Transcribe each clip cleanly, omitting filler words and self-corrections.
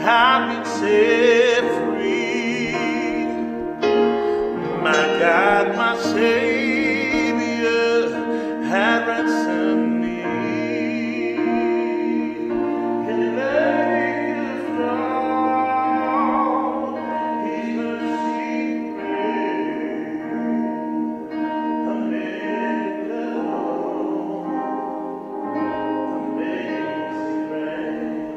I've been set free. My God, my Savior, had ransomed me. His love is strong, His mercy great. Amazing grace.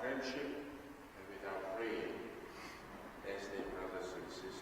friendship and with our prayer as their brothers and sisters.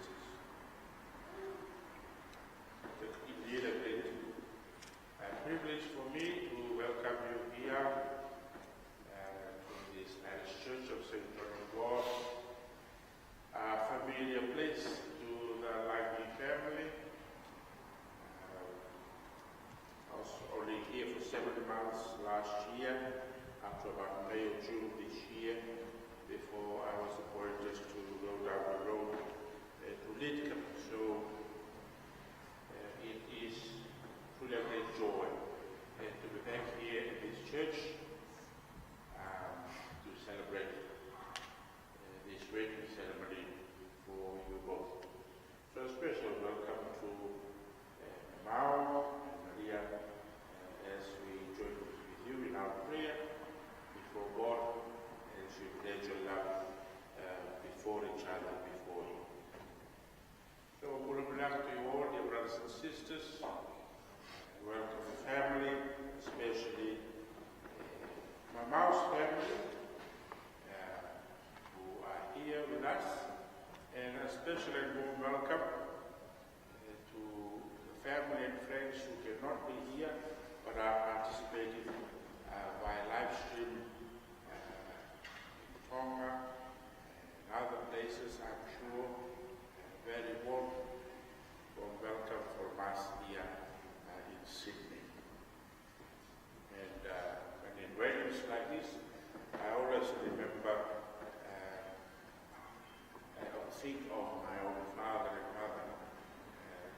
special and warm welcome to the family and friends who cannot be here but are participating via live stream in Tonga and other places, I'm sure. Very warm welcome from us here in Sydney. And when in weddings like this, I always remember think of my own father and mother.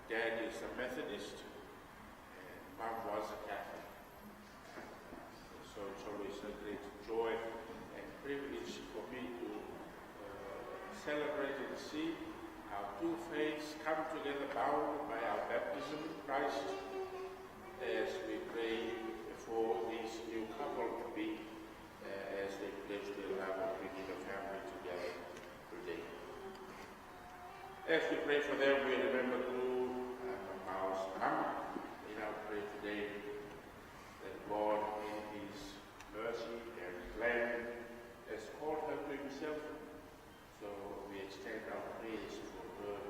Dad is a Methodist, and Mom was a Catholic. So it's always a great joy and privilege for me to celebrate and see how two faiths come together bound by our baptism in Christ as we pray for this new couple to be as they pledge their love of bringing a family together today. As we pray for them, we remember too Mao's mom in our prayer today, that God in His mercy and plan has called her to Himself. So we extend our praise for her,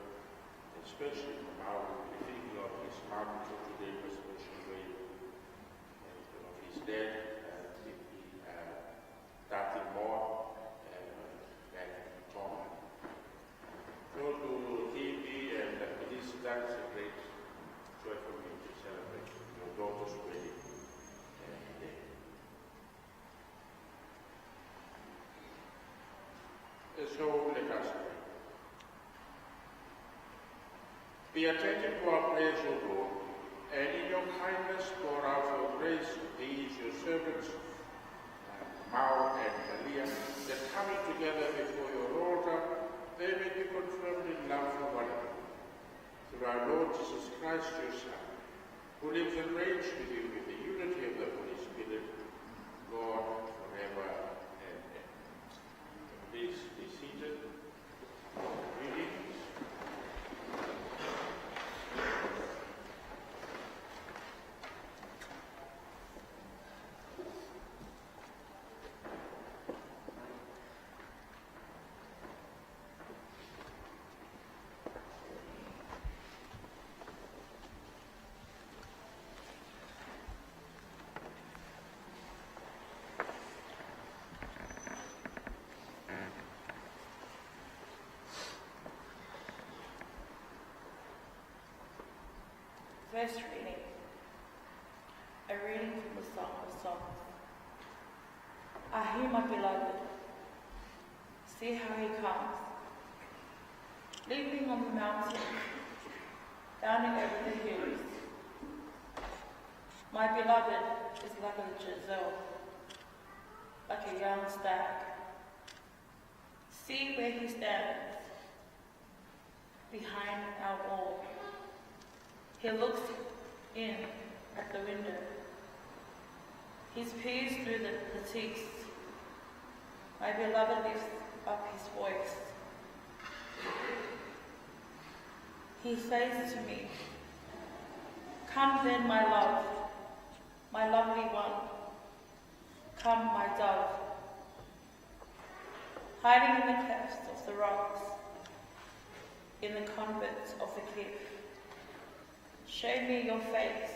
especially for Mao. We think of his mom for today in a special way, and of his dad, starting more back in Tonga. So to Phoebe and Melissa, it's a great joy for me to celebrate your daughter's wedding today. So let us pray. Be attentive to our prayers, O Lord, and in your kindness pour out your grace to these your servants, Mao and Malia, that coming together before your altar, they may be confirmed in love for one another. Through our Lord Jesus Christ, your Son, who lives and reigns with you with the unity of the Holy Spirit, God forever and ever. Please be seated. Greetings. First reading, a reading from the Song of Songs. I hear my beloved, see how he comes, leaping on the mountains, bounding over the hills. My beloved is like a gazelle, like a young stag. See where he stands, behind our wall. He looks in at the window. He peers through the lattice. My beloved lifts up his voice. He says to me, come then, my love, my lovely one. Come, my dove. Hiding in the clefts of the rocks, in the coverts of the cliff. Show me your face,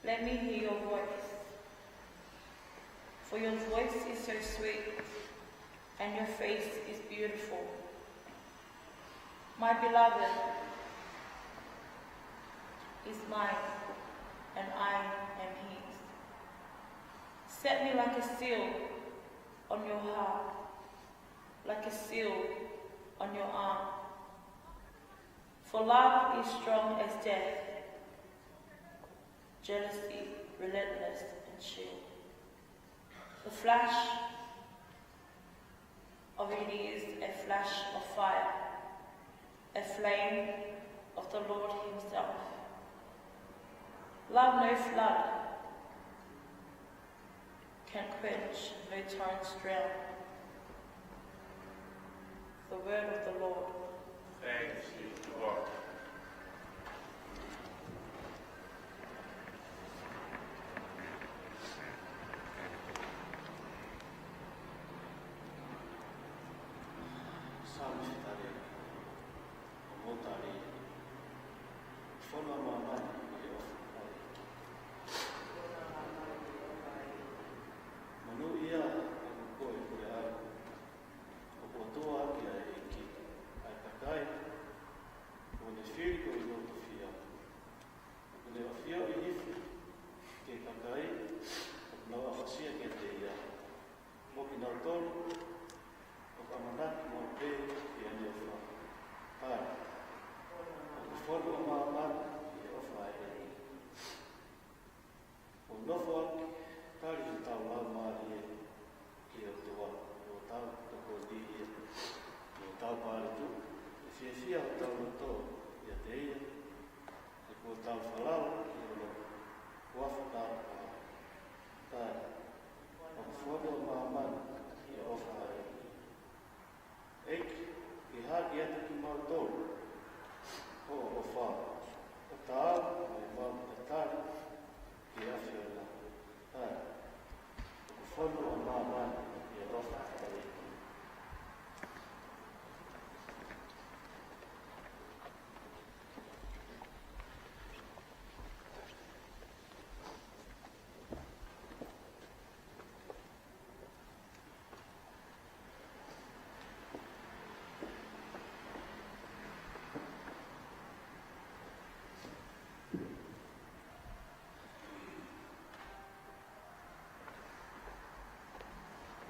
let me hear your voice. For your voice is so sweet, and your face is beautiful. My beloved is mine, and I am his. Set me like a seal on your heart, like a seal on your arm. For love is strong as death, jealousy relentless and chill. The flash of it is a flash of fire, a flame of the Lord himself. Love no flood can quench, no torrents drown. The word of the Lord. Thanks be to God. Psalm study.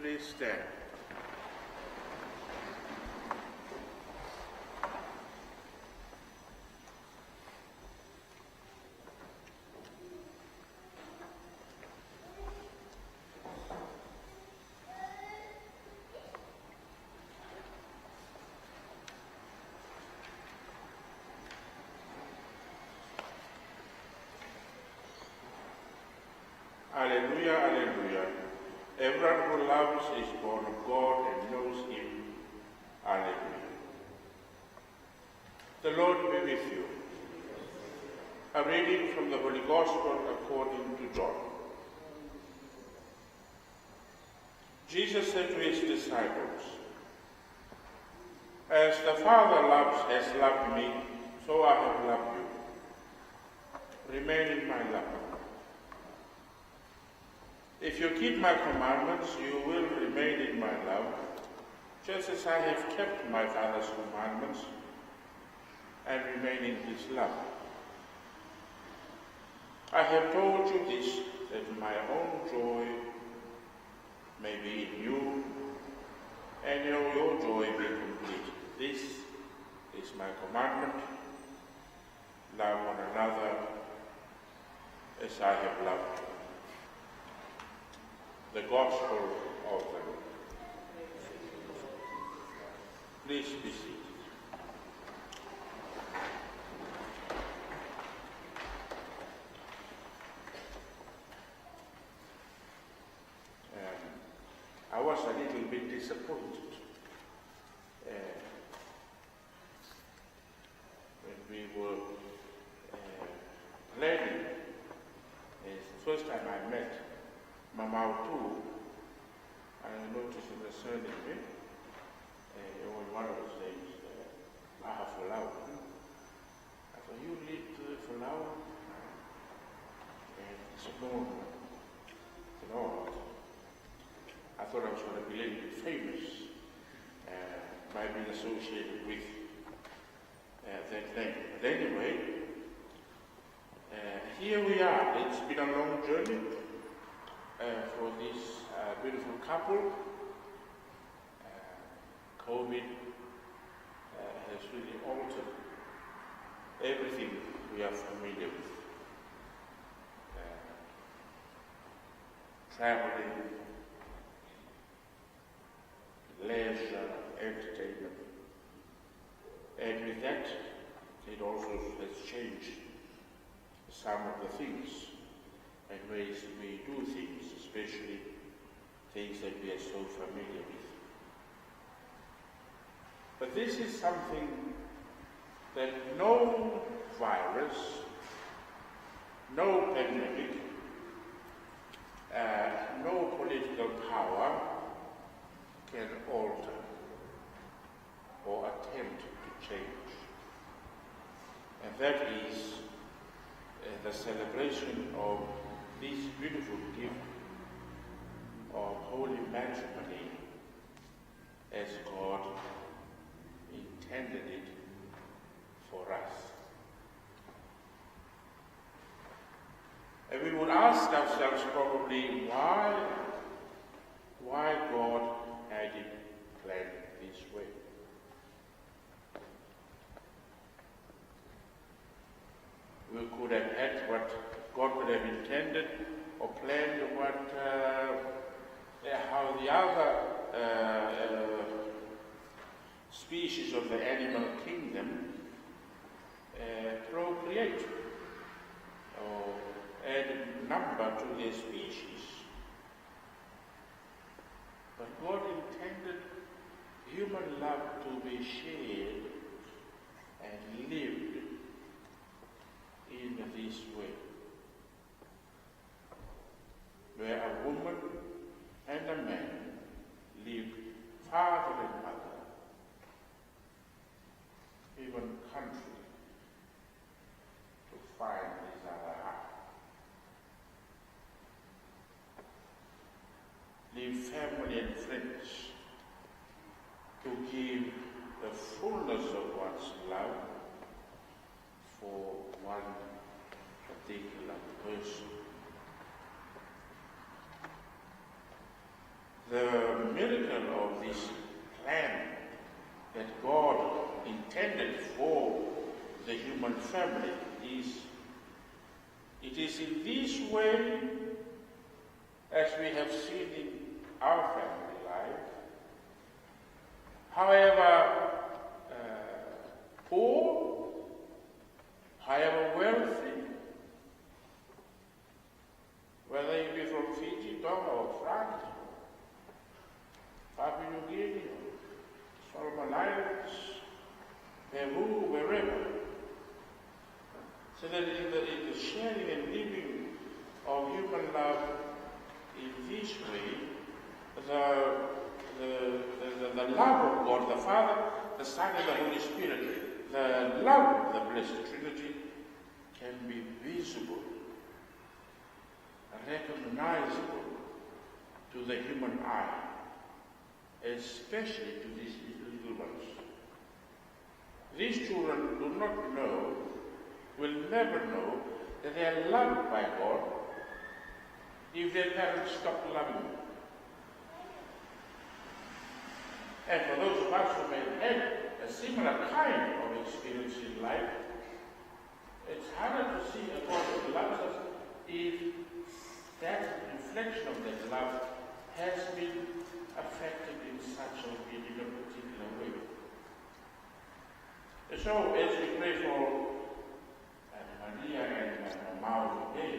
Please stand. Alleluia, alleluia. Everyone who loves is born of God and knows him. Alleluia. The Lord be with you. A reading from the Holy Gospel according to John. Jesus said to his disciples, "As the Father has loved me, so I have loved you. Remain in my love. If you keep my commandments, you will remain in my love, just as I have kept my Father's commandments and remain in his love. I have told you this, that my own joy may be in you, and your joy be complete. This is my commandment: love one another as I have loved you." The Gospel of the Lord. Please be seated. I was a little bit disappointed when we were planning. It's the first time I met Mamau too. I noticed in the surname, on one of the names, Mahafalau. I thought, "You lead to the Falau?" And he said, "No, no." I said, "Oh." I thought I was going to be a little bit famous by being associated with that name. But anyway, here we are. It's been a long journey for this beautiful couple. COVID has really altered everything we are familiar with. Traveling, leisure, entertainment. And with that, it also has changed some of the things and ways we do things, especially things that we are so familiar with. But this is something that no virus, no pandemic, no political power can alter or attempt to change. And that is the celebration of this beautiful gift of Holy Matrimony as God intended it for us. And we would ask ourselves probably why God had it planned this way. We could have had what God would have intended or planned how the other species of the animal kingdom procreate or add number to their species. But God intended human love to be shared and lived in this way, where a woman given country to find his other half. Leave family and friends to give the fullness of one's love for one particular person. The miracle of this plan that God intended for the human family is, it is in this way, as we have seen in our family life, however poor, however wealthy, whether you be from Fiji, Tonga, or France, Papua New Guinea, Solomon Islands, Peru, wherever. So that in the sharing and living of human love in this way, the love of God, the Father, the Son, and the Holy Spirit, the love of the Blessed Trinity can be visible, recognizable to the human eye, especially to these little ones. These children do not know, will never know, that they are loved by God if their parents stop loving them. And for those of us who may have had a similar kind of experience in life, it's harder to see a God who loves us if that reflection of that love has been affected in such a particular way. So, as we pray for Maria and Mao today,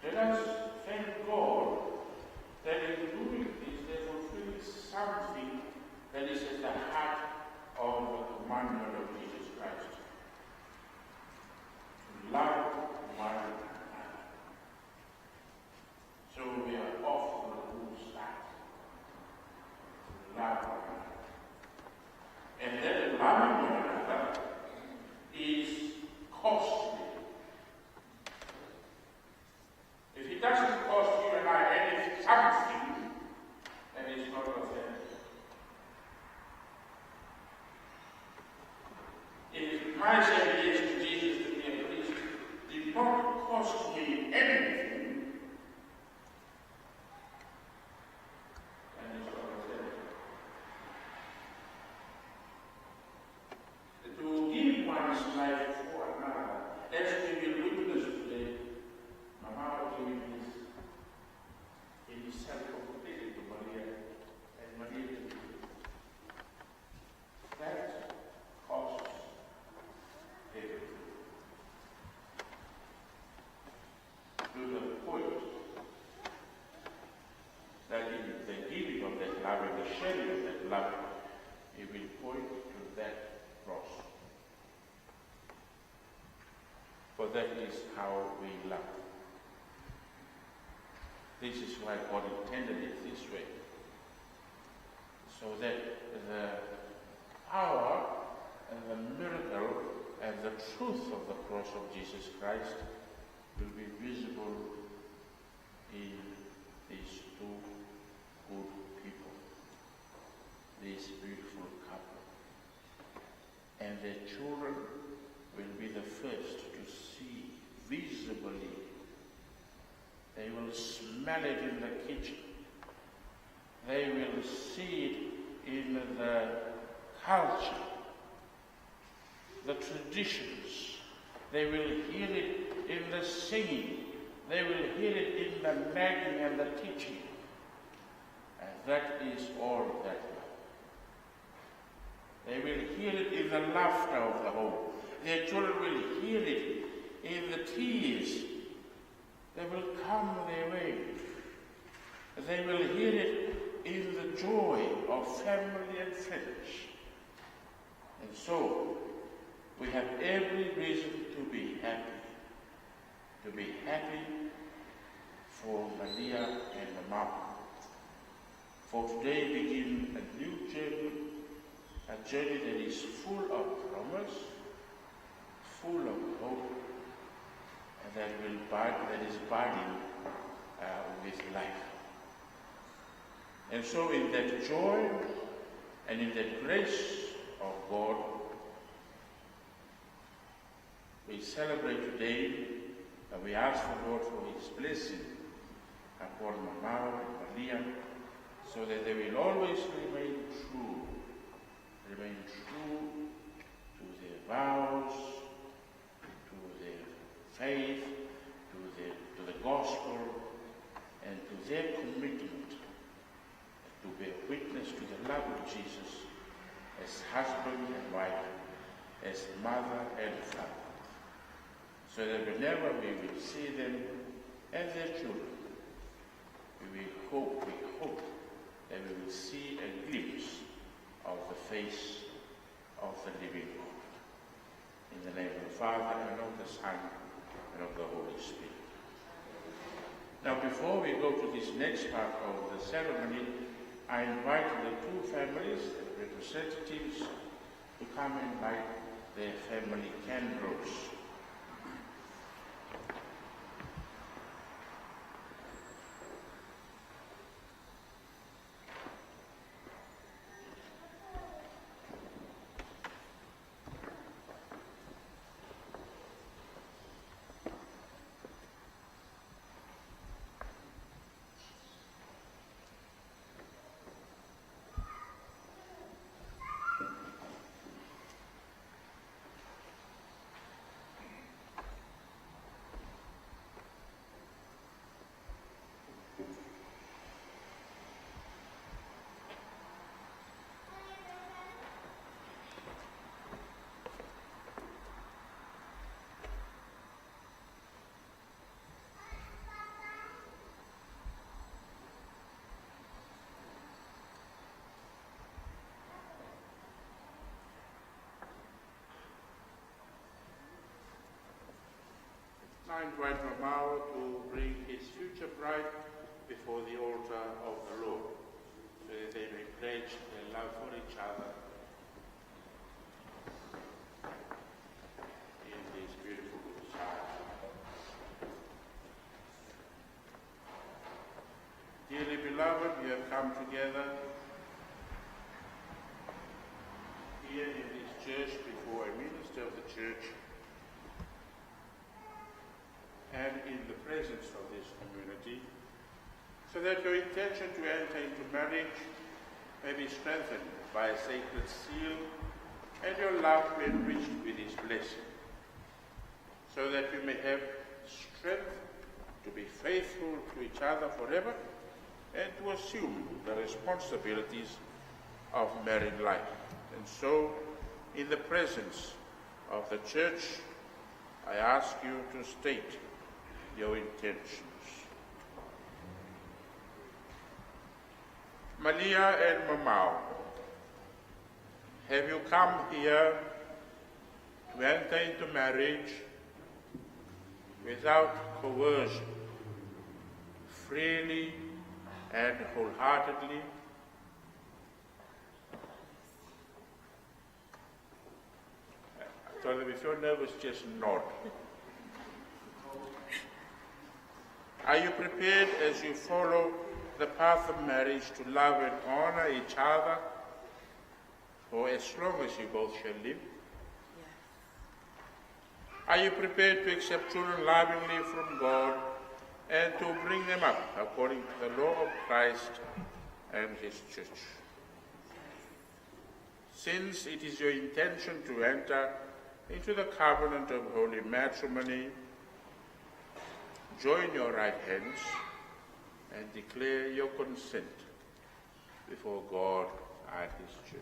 let us thank God that in doing this, they fulfill something that is at the heart of the commandment of Jesus Christ. To love one another. So we are off on a good start. To love one another. And that loving one another is costly. If it doesn't cost you and I anything, something, then it's not authentic. If my saying yes to Jesus to be a priest did not cost me anything, then it's not authentic. To give one's life for another, as we will witness today, Mama gave himself completely to Maria, and Maria did it. That costs everything. To the point that in the giving of that love and the sharing of that love, it will point to that cross. For that is how we love. This is why God intended it this way. So that the power and the miracle and the truth of the cross of Jesus Christ will be visible in these two good people, this beautiful couple. And their children will be the first to see visibly. They will smell it in the kitchen. They will see it in the culture, the traditions. They will hear it in the singing. They will hear it in the nagging and the teaching. And that is all that love. They will hear it in the laughter of the home. Their children will hear it in the tears. They will come their way. They will hear it in the joy of family and friends. And so, we have every reason to be happy. To be happy for Maria and the mom. For today begin a new journey, a journey that is full of promise, full of hope, and that is budding with life. And so in that joy and in that grace of God, we celebrate today and we ask the Lord for His blessing upon Mama and Maria, so that they will always remain true to their vows, to their faith, to the gospel, and to their commitment to bear witness to the love of Jesus as husband and wife, as mother and father, so that whenever we will see them and their children, we hope that we will see a glimpse of the face of the living God. In the name of the Father, and of the Son, and of the Holy Spirit. Now, before we go to this next part of the ceremony, I invite the two families, the representatives, to come and light their family candles. I invite Ramao to bring his future bride before the altar of the Lord, so that they may pledge their love for each other in this beautiful psalm. Dearly beloved, we have come together here in this church before a minister of the church and in the presence of this community, so that your intention to enter into marriage may be strengthened by a sacred seal and your love be enriched with His blessing, so that you may have strength to be faithful to each other forever and to assume the responsibilities of married life. And so, in the presence of the church, I ask you to state your intentions. Malia and Mamau, have you come here to enter into marriage without coercion, freely and wholeheartedly? I told them, if you're nervous, just nod. Are you prepared, as you follow the path of marriage, to love and honor each other for as long as you both shall live? Yes. Are you prepared to accept children lovingly from God and to bring them up according to the law of Christ and His church? Since it is your intention to enter into the covenant of holy matrimony, join your right hands and declare your consent before God and His church.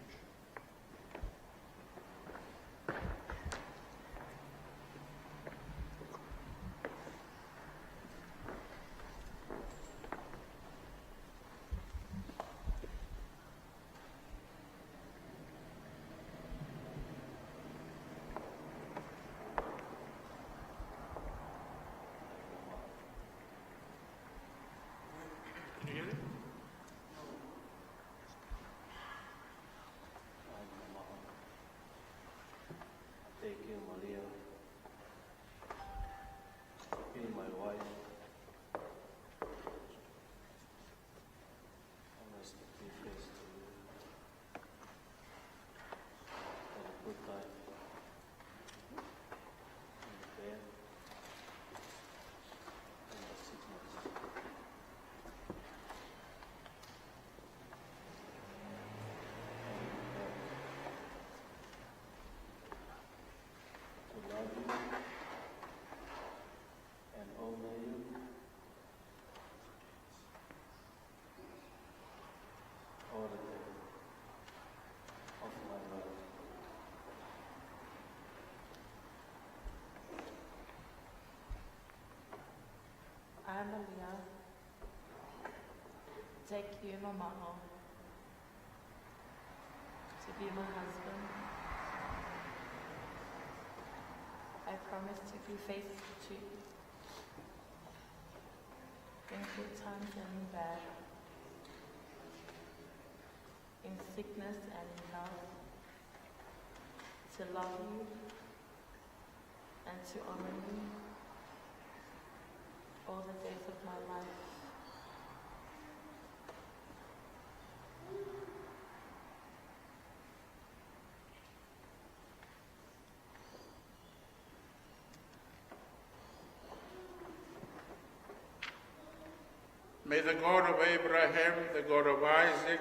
take you, Mamao, to be my husband. I promise to be faithful to you in good times and in bad, in sickness and in health, to love you and to honor you all the days of my life. May the God of Abraham, the God of Isaac,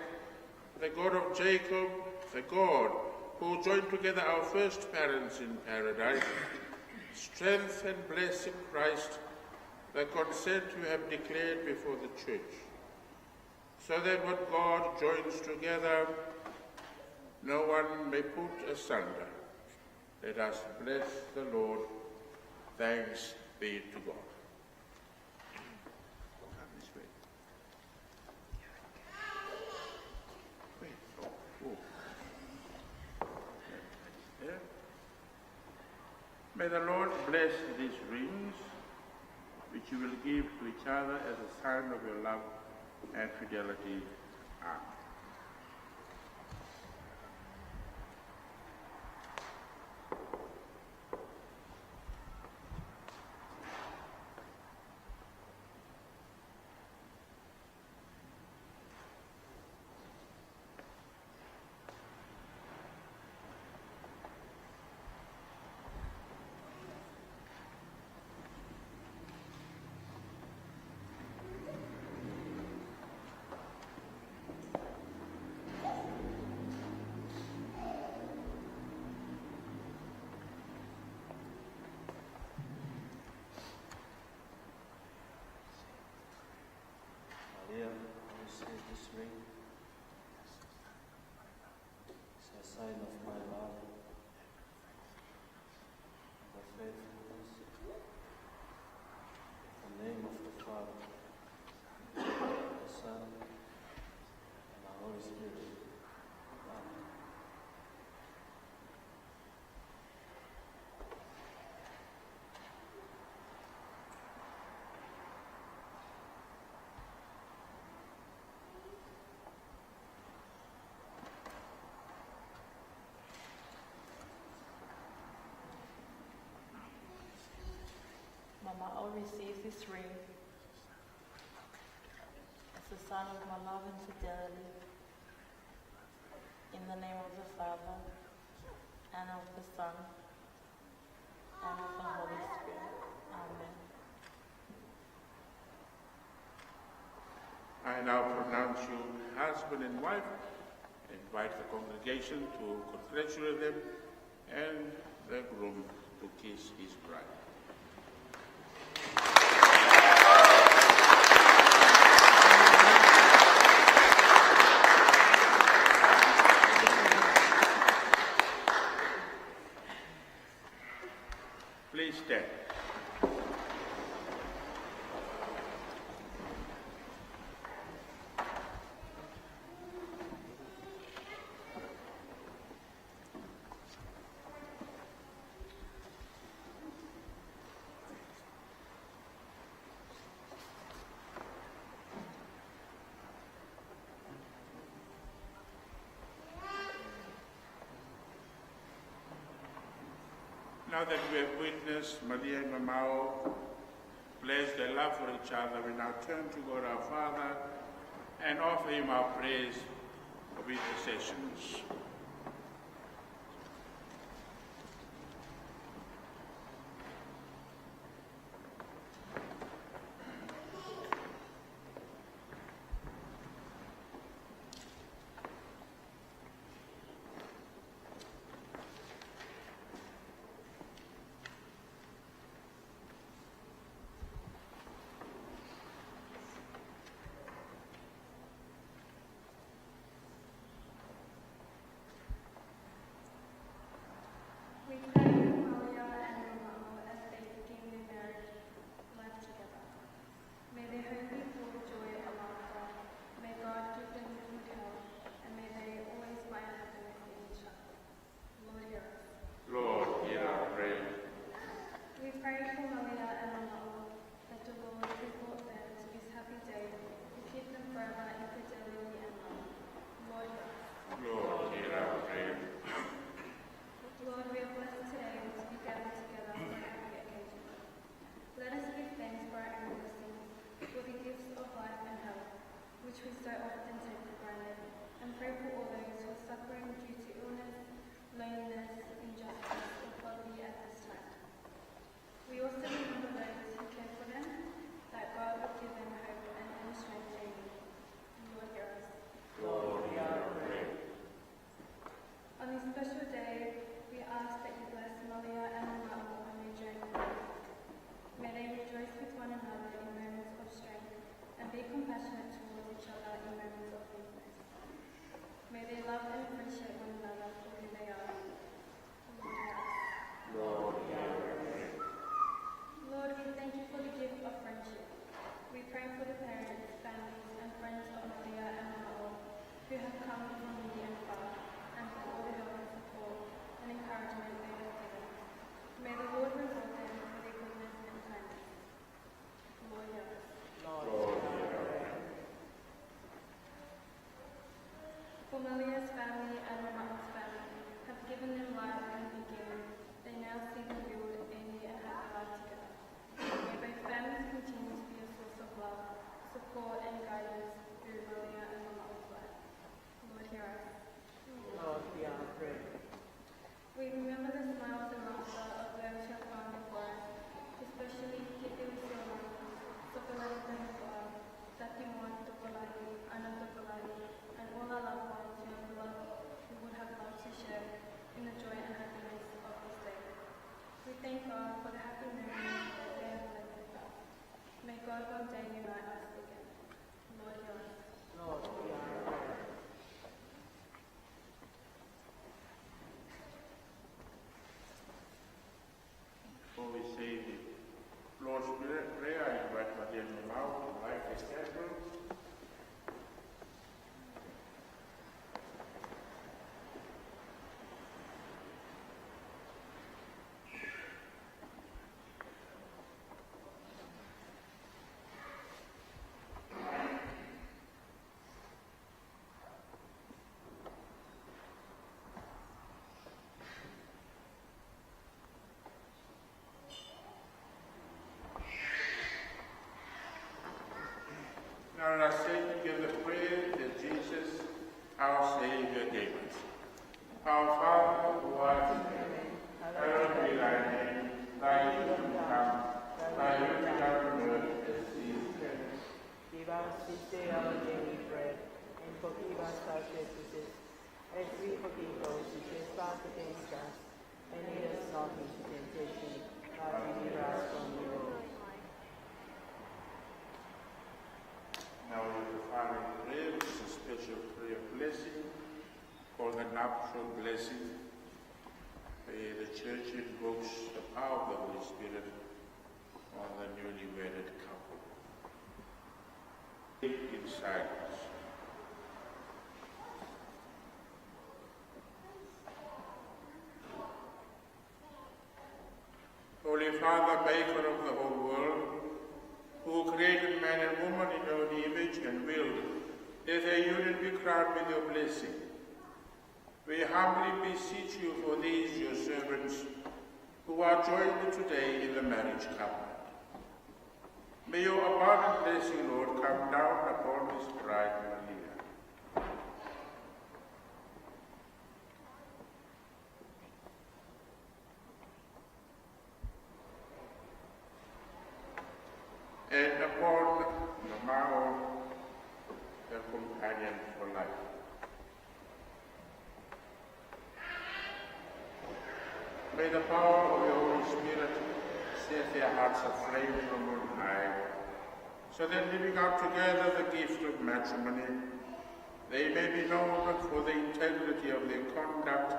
the God of Jacob, the God who joined together our first parents in paradise, strength and bless in Christ the consent you have declared before the Church, so that what God joins together, no one may put asunder. Let us bless the Lord. Thanks be to God. May the Lord bless these rings, which you will give to each other as a sign of your love and fidelity. Amen. Maria, I receive this ring. It's a sign of my love, the faithfulness, the name of the Father, the Son, and the Holy Spirit. Amen. Mamao receives this ring as a sign of my love and fidelity. In the name of the Father, and of the Son, and of the Holy Spirit. Amen. I now pronounce you husband and wife. Invite the congregation to congratulate them and the groom to kiss his bride. Please stand. Now that we have witnessed Maria and Mamao pledge their love for each other, we now turn to God our Father and offer him our praise of intercessions. not into temptation, but deliver us from evil. Now the final prayer is a special prayer blessing called the nuptial blessing, where the Church invokes the power of the Holy Spirit on the newly wedded couple. In silence. Holy Father, maker of the whole world, who created man and woman in your own image and willed that their union be crowned with your blessing, we humbly beseech you for these your servants who are joined today in the marriage covenant. May your abundant blessing, Lord, come down upon his bride Maria. And upon Namao, their companion for life. May the power of your Holy Spirit set their hearts aflame from on high, so that living out together the gift of matrimony, they may be known for the integrity of their conduct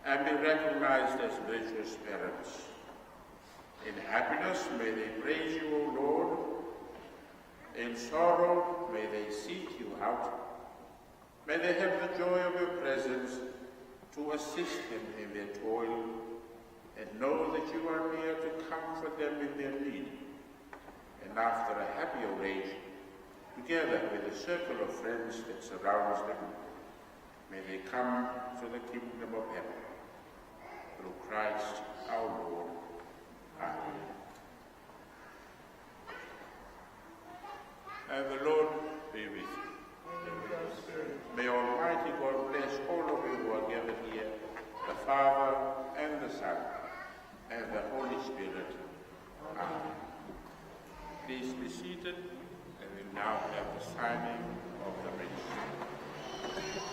and be recognized as virtuous parents. In happiness may they praise you, O Lord. In sorrow may they seek you out. May they have the joy of your presence to assist them in their toil, and know that you are near to comfort them in their need. And after a happy old age, together with the circle of friends that surrounds them, may they come to the kingdom of heaven. Through Christ our Lord. Amen. And the Lord be with you. May Almighty God bless all of you who are gathered here, the Father and the Son and the Holy Spirit. Amen. Please be seated, and we now have the signing of the ring. Thank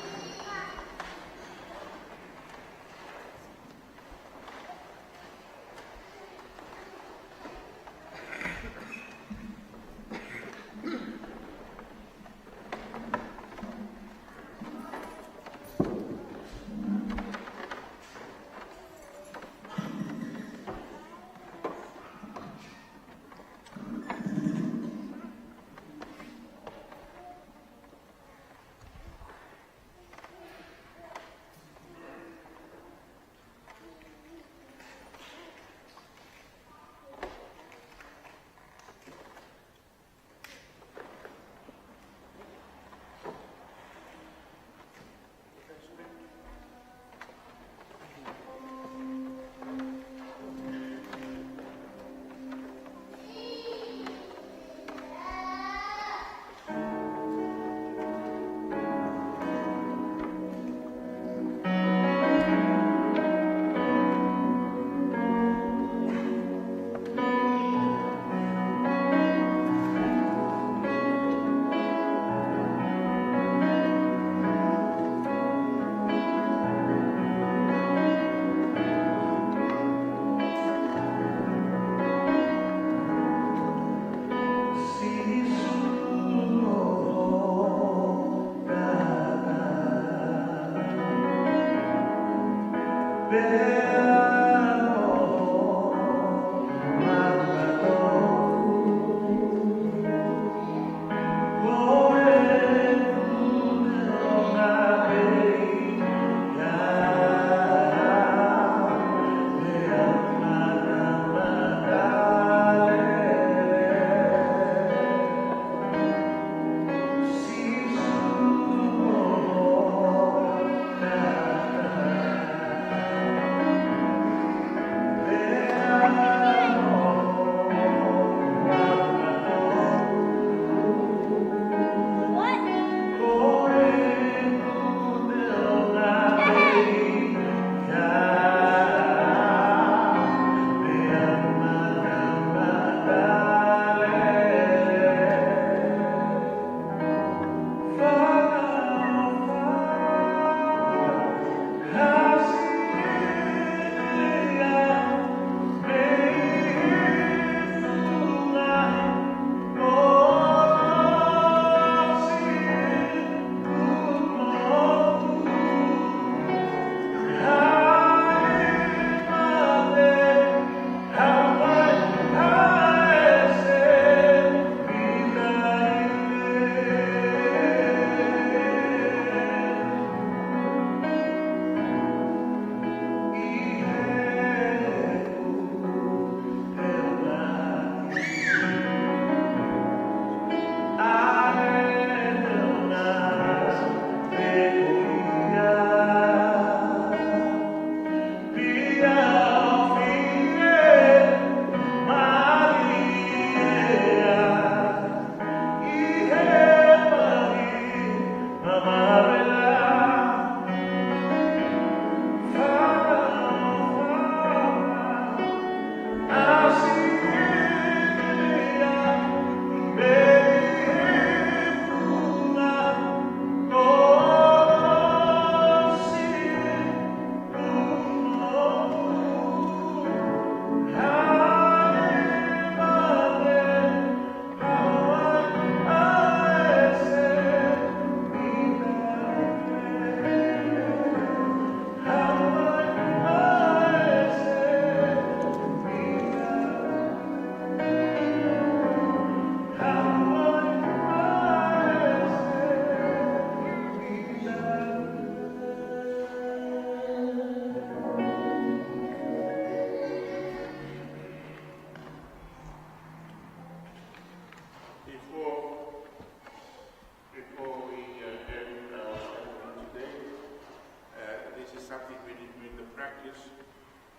practice.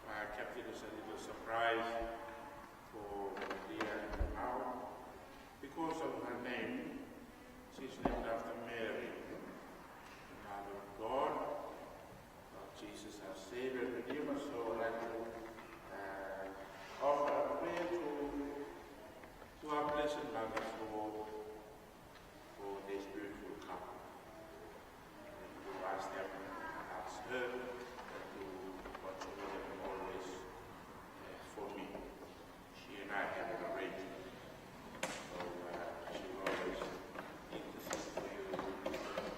I kept it as a little surprise for Maria and now. Because of her name, she's named after Mary, the Mother of God, Jesus our Savior and Redeemer. So I'd like to offer a prayer to our Blessed Mother for this beautiful couple. And to ask them, ask her to watch over them always for me. She and I have an arrangement. So she will always intercede for you before God.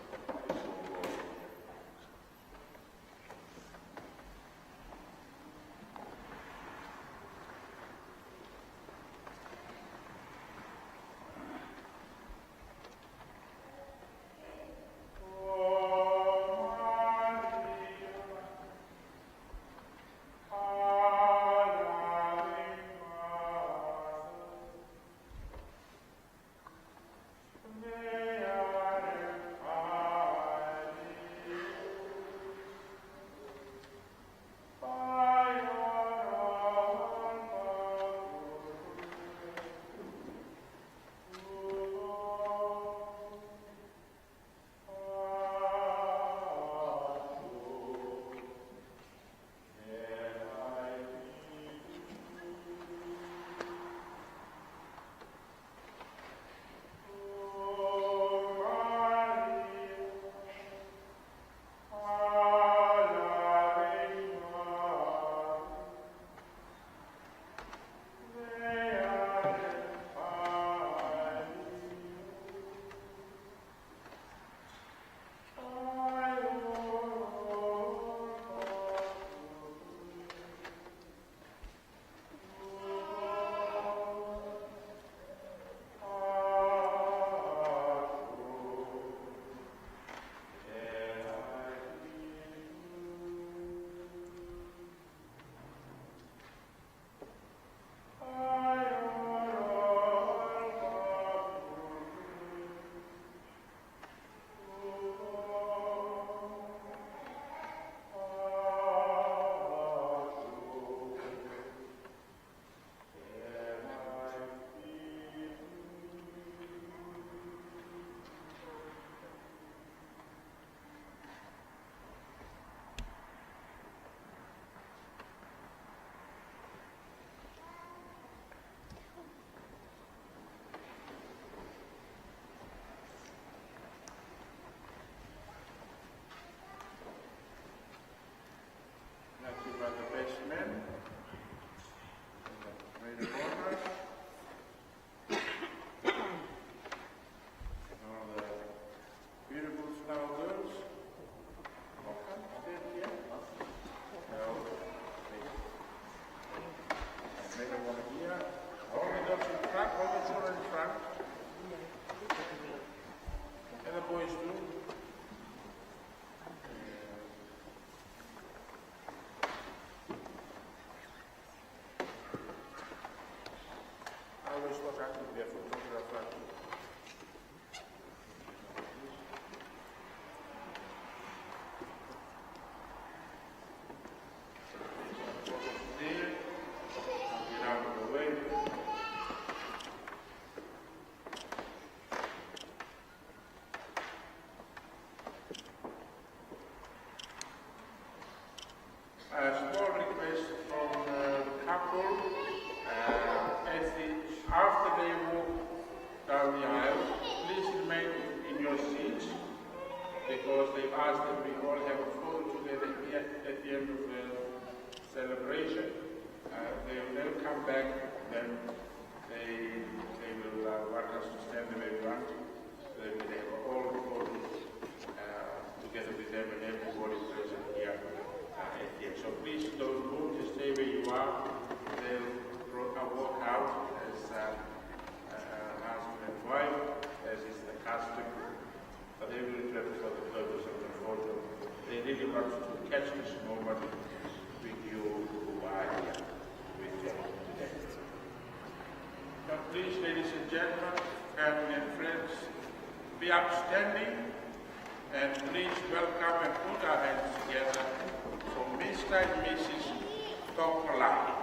A small request from the couple after they walk down the aisle, please remain in your seats because they've asked that we all have a photo together here at the end of the celebration. They'll come back, then they will want us to stand the way we want. They have all the photos together with them and everybody present here. So please don't move, just stay where you are. They'll walk out as husband and wife, as is the custom, but they will interpret for the purpose of the photo. They really want to catch this moment with you who are here with them today. Now please, ladies and gentlemen, family and friends, be upstanding and please welcome and put our hands together for Miss Mr. and Mrs. Tokolai.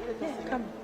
Yeah, come.